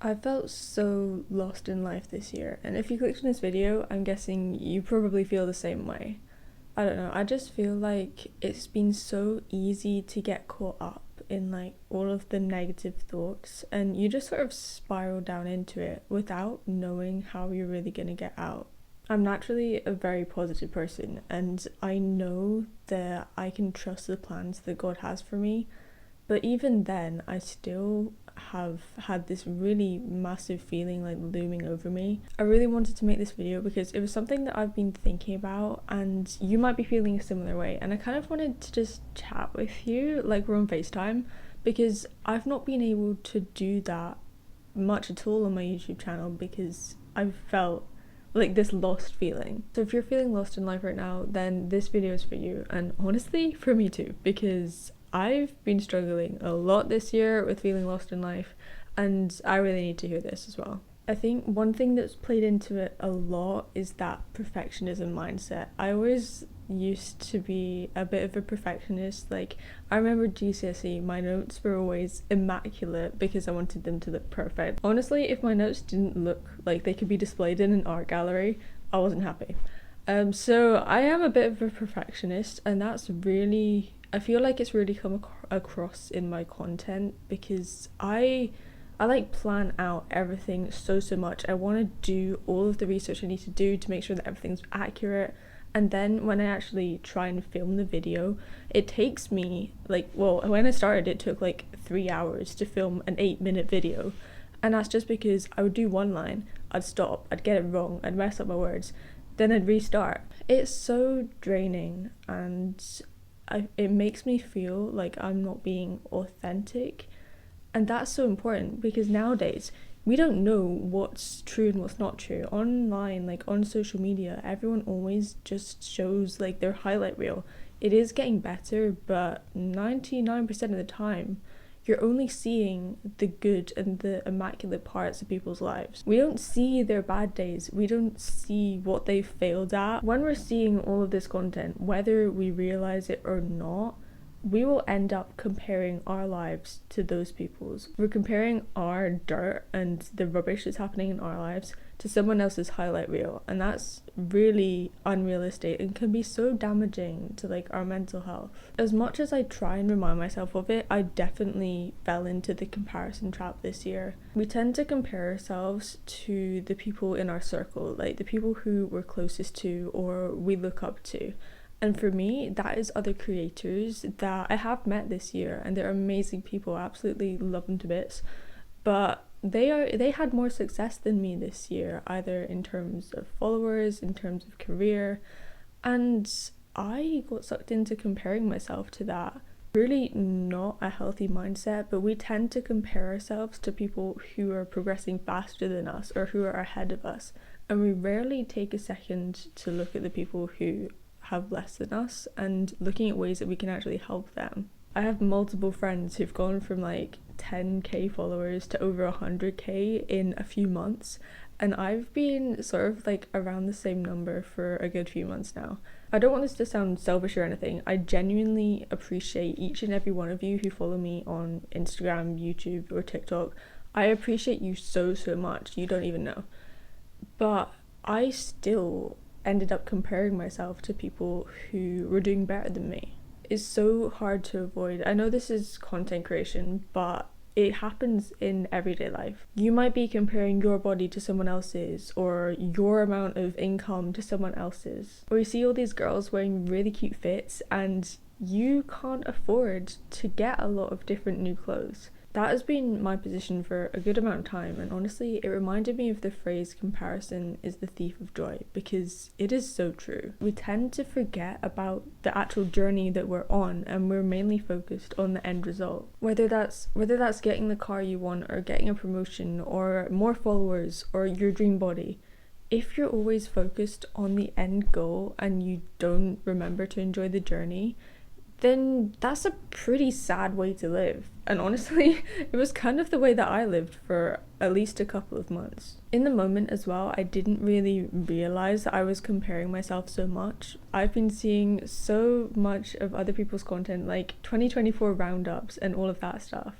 I felt so lost in life this year, and if you clicked on this video, I'm guessing you probably feel the same way. I don't know, I just feel like it's been so easy to get caught up in like all of the negative thoughts, and you just sort of spiral down into it without knowing how you're really gonna get out. I'm naturally a very positive person, and I know that I can trust the plans that God has for me, but even then, I still have had this really massive feeling like looming over me. I really wanted to make this video because it was something that I've been thinking about, and you might be feeling a similar way, and I kind of wanted to just chat with you like we're on FaceTime, because I've not been able to do that much at all on my YouTube channel because I've felt like this lost feeling. So if you're feeling lost in life right now, then this video is for you, and honestly for me too, because I've been struggling a lot this year with feeling lost in life, and I really need to hear this as well. I think one thing that's played into it a lot is that perfectionism mindset. I always used to be a bit of a perfectionist. Like, I remember GCSE, my notes were always immaculate because I wanted them to look perfect. Honestly, if my notes didn't look like they could be displayed in an art gallery, I wasn't happy. So I am a bit of a perfectionist, and that's really, I feel like it's really come across in my content, because I like plan out everything so much. I want to do all of the research I need to do to make sure that everything's accurate, and then when I actually try and film the video, it takes me like, well, when I started it took like 3 hours to film an 8-minute video, and that's just because I would do one line, I'd stop, I'd get it wrong, I'd mess up my words, then I'd restart. It's so draining, and it makes me feel like I'm not being authentic, and that's so important because nowadays we don't know what's true and what's not true. Online, like on social media, everyone always just shows like their highlight reel. It is getting better, but 99% of the time you're only seeing the good and the immaculate parts of people's lives. We don't see their bad days. We don't see what they've failed at. When we're seeing all of this content, whether we realize it or not, we will end up comparing our lives to those people's. We're comparing our dirt and the rubbish that's happening in our lives to someone else's highlight reel, and that's really unrealistic and can be so damaging to like our mental health. As much as I try and remind myself of it, I definitely fell into the comparison trap this year. We tend to compare ourselves to the people in our circle, like the people who we're closest to or we look up to. And for me, that is other creators that I have met this year, and they're amazing people. I absolutely love them to bits. But they had more success than me this year, either in terms of followers, in terms of career, and I got sucked into comparing myself to that. Really not a healthy mindset, but we tend to compare ourselves to people who are progressing faster than us or who are ahead of us, and we rarely take a second to look at the people who have less than us and looking at ways that we can actually help them. I have multiple friends who've gone from like 10k followers to over 100k in a few months, and I've been sort of like around the same number for a good few months now. I don't want this to sound selfish or anything. I genuinely appreciate each and every one of you who follow me on Instagram, YouTube, or TikTok. I appreciate you so much. You don't even know. But I still ended up comparing myself to people who were doing better than me. It's so hard to avoid. I know this is content creation, but it happens in everyday life. You might be comparing your body to someone else's, or your amount of income to someone else's. Or you see all these girls wearing really cute fits and you can't afford to get a lot of different new clothes. That has been my position for a good amount of time, and honestly, it reminded me of the phrase comparison is the thief of joy, because it is so true. We tend to forget about the actual journey that we're on, and we're mainly focused on the end result. Whether that's getting the car you want, or getting a promotion, or more followers, or your dream body. If you're always focused on the end goal and you don't remember to enjoy the journey, then that's a pretty sad way to live. And honestly, it was kind of the way that I lived for at least a couple of months. In the moment as well, I didn't really realize that I was comparing myself so much. I've been seeing so much of other people's content, like 2024 roundups and all of that stuff.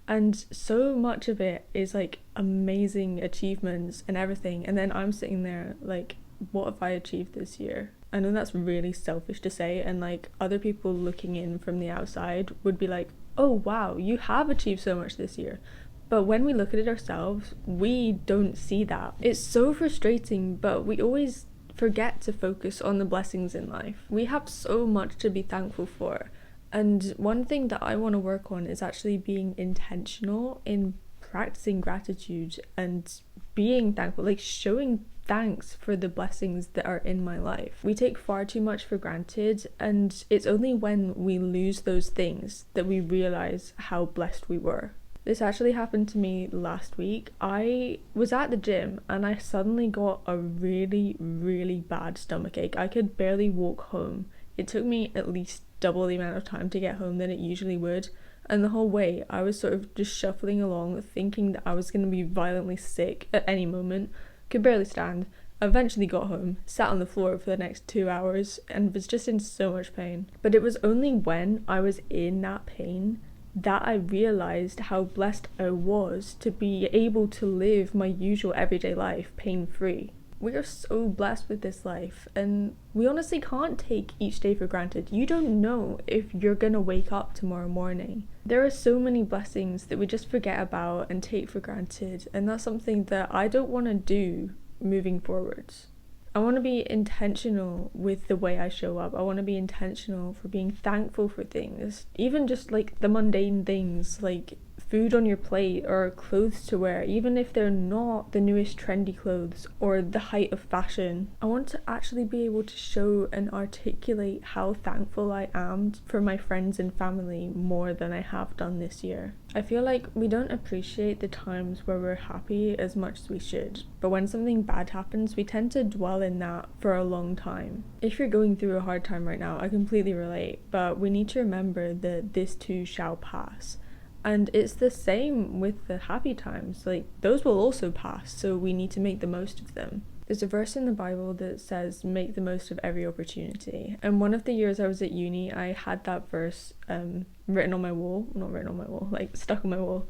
And so much of it is like amazing achievements and everything. And then I'm sitting there like, what have I achieved this year? I know that's really selfish to say, and like other people looking in from the outside would be like, oh wow, you have achieved so much this year. But when we look at it ourselves, we don't see that. It's so frustrating, but we always forget to focus on the blessings in life. We have so much to be thankful for. And one thing that I want to work on is actually being intentional in practicing gratitude and being thankful, like showing thanks for the blessings that are in my life. We take far too much for granted, and it's only when we lose those things that we realize how blessed we were. This actually happened to me last week. I was at the gym and I suddenly got a really, really bad stomachache. I could barely walk home. It took me at least double the amount of time to get home than it usually would. And the whole way I was sort of just shuffling along, thinking that I was going to be violently sick at any moment. Could barely stand. Eventually got home, sat on the floor for the next 2 hours and was just in so much pain. But it was only when I was in that pain that I realised how blessed I was to be able to live my usual everyday life pain-free. We are so blessed with this life, and we honestly can't take each day for granted. You don't know if you're gonna wake up tomorrow morning. There are so many blessings that we just forget about and take for granted, and that's something that I don't want to do moving forwards. I want to be intentional with the way I show up. I want to be intentional for being thankful for things, even just like the mundane things like food on your plate or clothes to wear, even if they're not the newest trendy clothes or the height of fashion. I want to actually be able to show and articulate how thankful I am for my friends and family more than I have done this year. I feel like we don't appreciate the times where we're happy as much as we should, but when something bad happens, we tend to dwell in that for a long time. If you're going through a hard time right now, I completely relate, but we need to remember that this too shall pass. And it's the same with the happy times, like those will also pass, so we need to make the most of them. There's a verse in the Bible that says make the most of every opportunity, and one of the years I was at uni I had that verse written on my wall, not written on my wall, like stuck on my wall,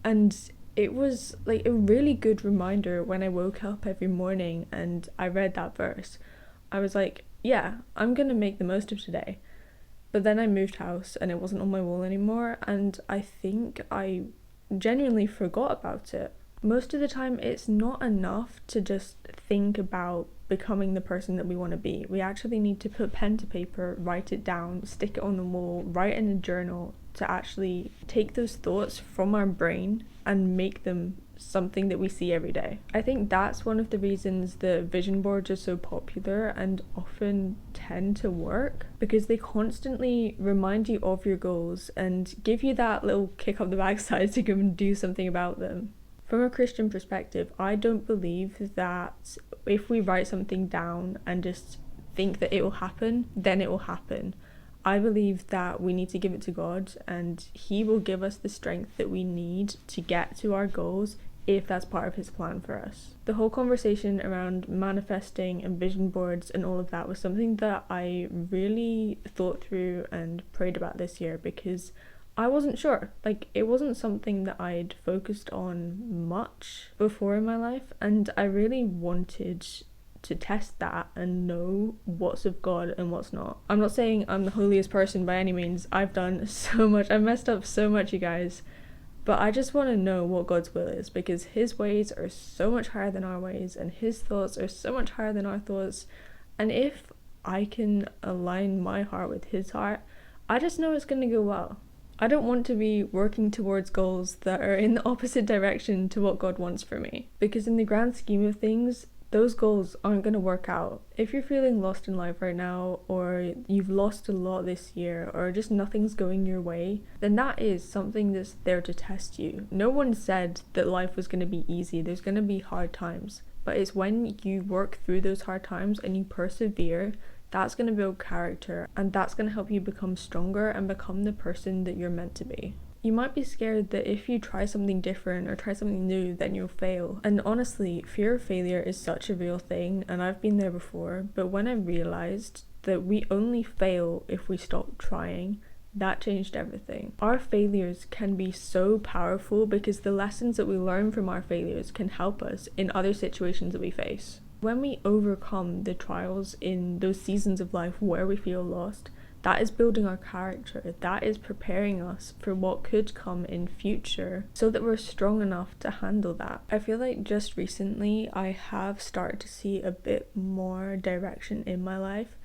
and it was like a really good reminder when I woke up every morning and I read that verse. I was like, yeah, I'm gonna make the most of today. But then I moved house and it wasn't on my wall anymore, and I think I genuinely forgot about it. Most of the time it's not enough to just think about becoming the person that we want to be. We actually need to put pen to paper, write it down, stick it on the wall, write in a journal to actually take those thoughts from our brain and make them something that we see every day. I think that's one of the reasons the vision boards are so popular and often tend to work, because they constantly remind you of your goals and give you that little kick up the backside to go and do something about them. From a Christian perspective, I don't believe that if we write something down and just think that it will happen, then it will happen. I believe that we need to give it to God, and He will give us the strength that we need to get to our goals if that's part of His plan for us. The whole conversation around manifesting and vision boards and all of that was something that I really thought through and prayed about this year, because I wasn't sure. Like, it wasn't something that I'd focused on much before in my life, and I really wanted to test that and know what's of God and what's not. I'm not saying I'm the holiest person by any means. I've done so much. I've messed up so much, you guys. But I just want to know what God's will is, because His ways are so much higher than our ways and His thoughts are so much higher than our thoughts. And if I can align my heart with His heart, I just know it's going to go well. I don't want to be working towards goals that are in the opposite direction to what God wants for me, because in the grand scheme of things, those goals aren't going to work out. If you're feeling lost in life right now, or you've lost a lot this year, or just nothing's going your way, then that is something that's there to test you. No one said that life was going to be easy. There's going to be hard times, but it's when you work through those hard times and you persevere, that's going to build character, and that's going to help you become stronger and become the person that you're meant to be. You might be scared that if you try something different or try something new, then you'll fail. And honestly, fear of failure is such a real thing, and I've been there before. But when I realized that we only fail if we stop trying, that changed everything. Our failures can be so powerful because the lessons that we learn from our failures can help us in other situations that we face. When we overcome the trials in those seasons of life where we feel lost, that is building our character, that is preparing us for what could come in future so that we're strong enough to handle that. I feel like just recently I have started to see a bit more direction in my life,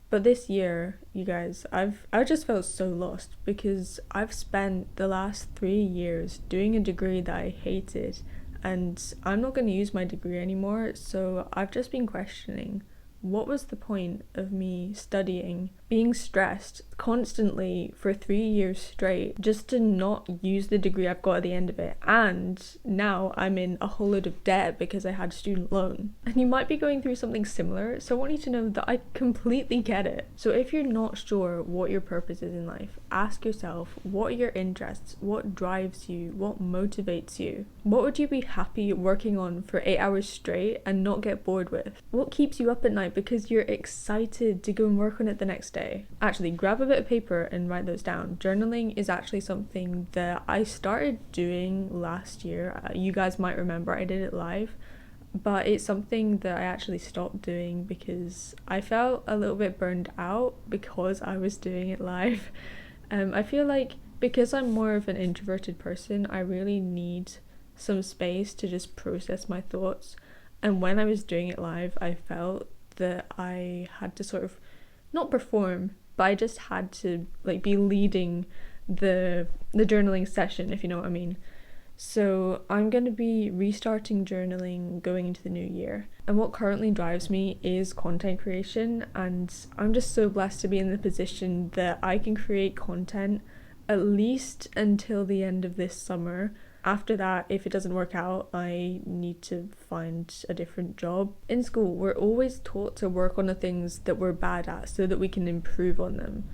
but this year, you guys, I just felt so lost because I've spent the last 3 years doing a degree that I hated, and I'm not going to use my degree anymore, so I've just been questioning, what was the point of me studying, being stressed constantly for 3 years straight just to not use the degree I've got at the end of it? And now I'm in a whole load of debt because I had student loan. And you might be going through something similar, so I want you to know that I completely get it. So if you're not sure what your purpose is in life, ask yourself, what are your interests? What drives you? What motivates you? What would you be happy working on for 8 hours straight and not get bored with? What keeps you up at night because you're excited to go and work on it the next day? Actually, grab a bit of paper and write those down. Journaling is actually something that I started doing last year. You guys might remember I did it live, but it's something that I actually stopped doing because I felt a little bit burned out because I was doing it live. I feel like because I'm more of an introverted person, I really need some space to just process my thoughts. And when I was doing it live, I felt that I had to sort of not perform, but I just had to like be leading the journaling session, if you know what I mean. So I'm going to be restarting journaling going into the new year. And what currently drives me is content creation, and I'm just so blessed to be in the position that I can create content at least until the end of this summer. After that, if it doesn't work out, I need to find a different job. In school, we're always taught to work on the things that we're bad at so that we can improve on them.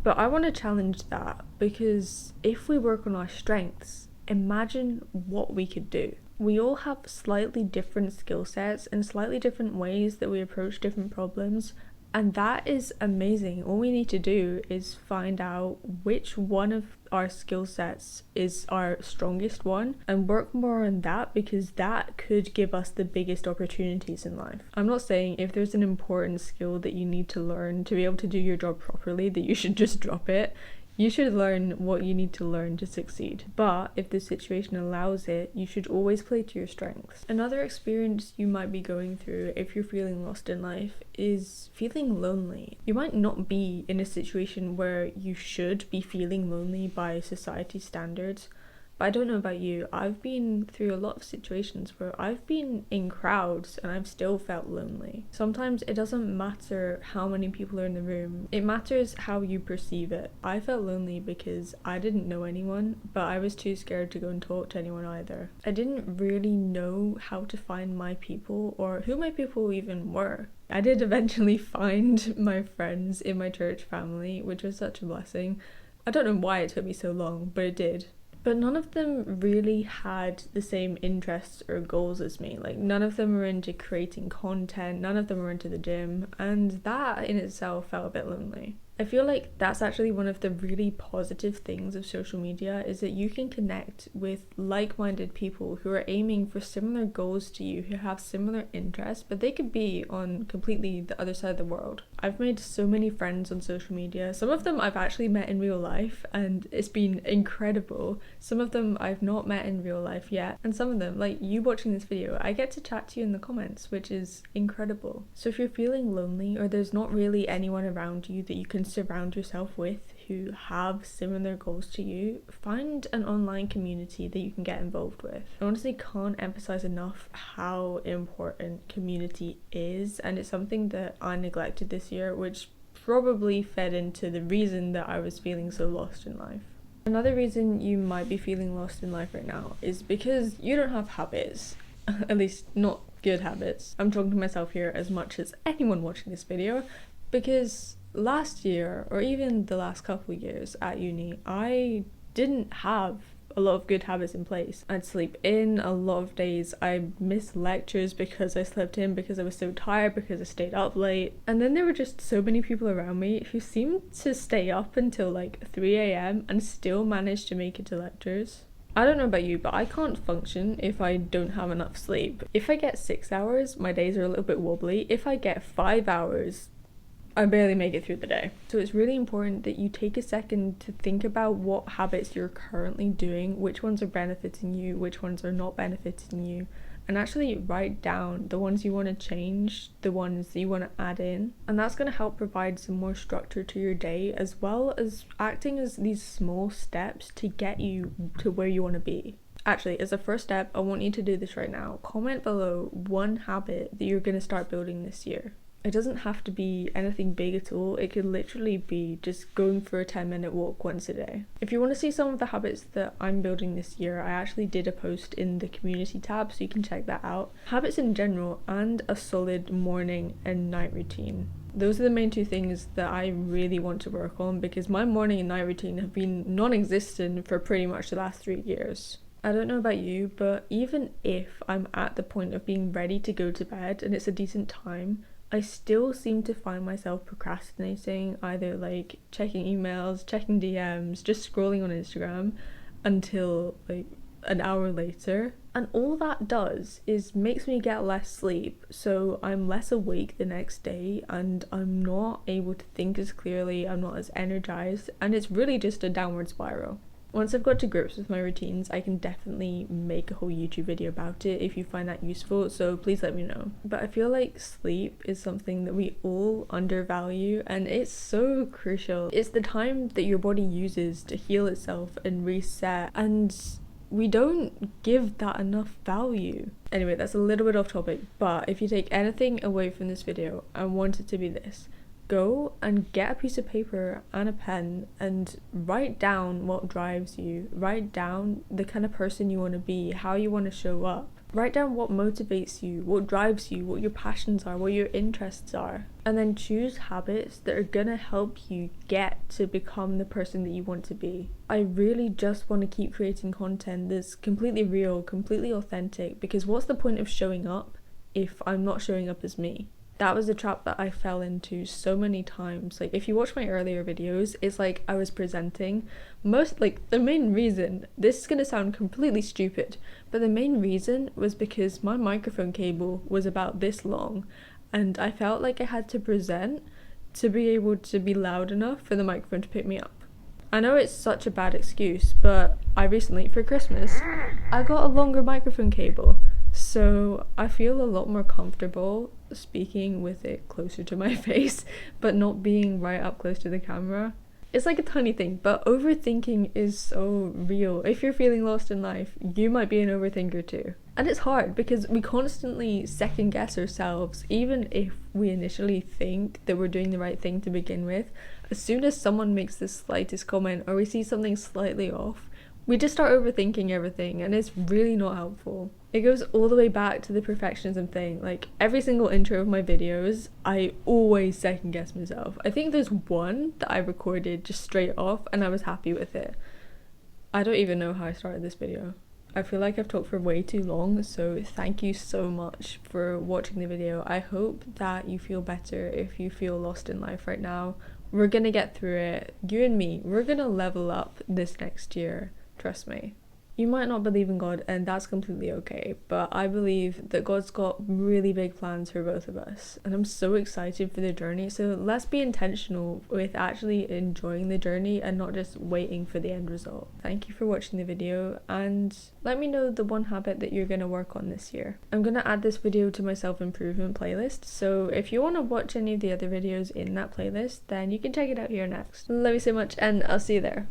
But I want to challenge that, because if we work on our strengths, imagine what we could do. We all have slightly different skill sets and slightly different ways that we approach different problems. And that is amazing. All we need to do is find out which one of our skill sets is our strongest one and work more on that, because that could give us the biggest opportunities in life. I'm not saying if there's an important skill that you need to learn to be able to do your job properly that you should just drop it. You should learn what you need to learn to succeed. But if the situation allows it, you should always play to your strengths. Another experience you might be going through if you're feeling lost in life is feeling lonely. You might not be in a situation where you should be feeling lonely by society standards, but I don't know about you, I've been through a lot of situations where I've been in crowds and I've still felt lonely. Sometimes it doesn't matter how many people are in the room, it matters how you perceive it. I felt lonely because I didn't know anyone, but I was too scared to go and talk to anyone either. I didn't really know how to find my people or who my people even were. I did eventually find my friends in my church family, which was such a blessing. I don't know why it took me so long, but it did. But none of them really had the same interests or goals as me. Like, none of them were into creating content, none of them were into the gym, and that in itself felt a bit lonely. I feel like that's actually one of the really positive things of social media, is that you can connect with like-minded people who are aiming for similar goals to you, who have similar interests, but they could be on completely the other side of the world. I've made so many friends on social media. Some of them I've actually met in real life, and it's been incredible. Some of them I've not met in real life yet, and some of them, like you watching this video, I get to chat to you in the comments, which is incredible. So if you're feeling lonely or there's not really anyone around you that you can surround yourself with who have similar goals to you, find an online community that you can get involved with. I honestly can't emphasize enough how important community is, and it's something that I neglected this year, which probably fed into the reason that I was feeling so lost in life. Another reason you might be feeling lost in life right now is because you don't have habits, at least not good habits. I'm talking to myself here as much as anyone watching this video, because last year, or even the last couple of years at uni, I didn't have a lot of good habits in place. I'd sleep in. A lot of days I missed lectures because I slept in, because I was so tired, because I stayed up late. And then there were just so many people around me who seemed to stay up until like 3 a.m. and still managed to make it to lectures. I don't know about you, but I can't function if I don't have enough sleep. If I get 6 hours, my days are a little bit wobbly. If I get 5 hours, I barely make it through the day. So it's really important that you take a second to think about what habits you're currently doing, which ones are benefiting you, which ones are not benefiting you, and actually write down the ones you want to change, the ones that you want to add in. And that's going to help provide some more structure to your day, as well as acting as these small steps to get you to where you want to be. Actually, as a first step, I want you to do this right now. Comment below one habit that you're going to start building this year. It doesn't have to be anything big at all. It could literally be just going for a 10-minute walk once a day. If you want to see some of the habits that I'm building this year, I actually did a post in the community tab, so you can check that out. Habits in general and a solid morning and night routine. Those are the main two things that I really want to work on, because my morning and night routine have been non-existent for pretty much the last 3 years. I don't know about you, but even if I'm at the point of being ready to go to bed and it's a decent time, I still seem to find myself procrastinating, either like checking emails, checking DMs, just scrolling on Instagram until like an hour later. And all that does is makes me get less sleep, so I'm less awake the next day and I'm not able to think as clearly, I'm not as energized, and it's really just a downward spiral. Once I've got to grips with my routines, I can definitely make a whole YouTube video about it if you find that useful, so please let me know. But I feel like sleep is something that we all undervalue, and it's so crucial. It's the time that your body uses to heal itself and reset, and we don't give that enough value. Anyway, that's a little bit off topic, but if you take anything away from this video, I want it to be this. Go and get a piece of paper and a pen and write down what drives you. Write down the kind of person you want to be, how you want to show up. Write down what motivates you, what drives you, what your passions are, what your interests are. And then choose habits that are gonna help you get to become the person that you want to be. I really just want to keep creating content that's completely real, completely authentic, because what's the point of showing up if I'm not showing up as me? That was a trap that I fell into so many times. Like, if you watch my earlier videos, it's like I was presenting. The main reason, this is gonna sound completely stupid, but the main reason was because my microphone cable was about this long, and I felt like I had to present to be able to be loud enough for the microphone to pick me up. I know it's such a bad excuse, but I recently, for Christmas, I got a longer microphone cable. So I feel a lot more comfortable speaking with it closer to my face, but not being right up close to the camera. It's like a tiny thing, but overthinking is so real. If you're feeling lost in life, you might be an overthinker too. And it's hard because we constantly second guess ourselves, even if we initially think that we're doing the right thing to begin with. As soon as someone makes the slightest comment or we see something slightly off, we just start overthinking everything, and it's really not helpful. It goes all the way back to the perfectionism thing. Like, every single intro of my videos, I always second guess myself. I think there's one that I recorded just straight off and I was happy with it. I don't even know how I started this video. I feel like I've talked for way too long, so thank you so much for watching the video. I hope that you feel better if you feel lost in life right now. We're gonna get through it. You and me, we're gonna level up this next year. Trust me. You might not believe in God, and that's completely okay, but I believe that God's got really big plans for both of us, and I'm so excited for the journey. So let's be intentional with actually enjoying the journey and not just waiting for the end result. Thank you for watching the video, and let me know the one habit that you're going to work on this year. I'm going to add this video to my self-improvement playlist, so if you want to watch any of the other videos in that playlist, then you can check it out here next. Love you so much, and I'll see you there.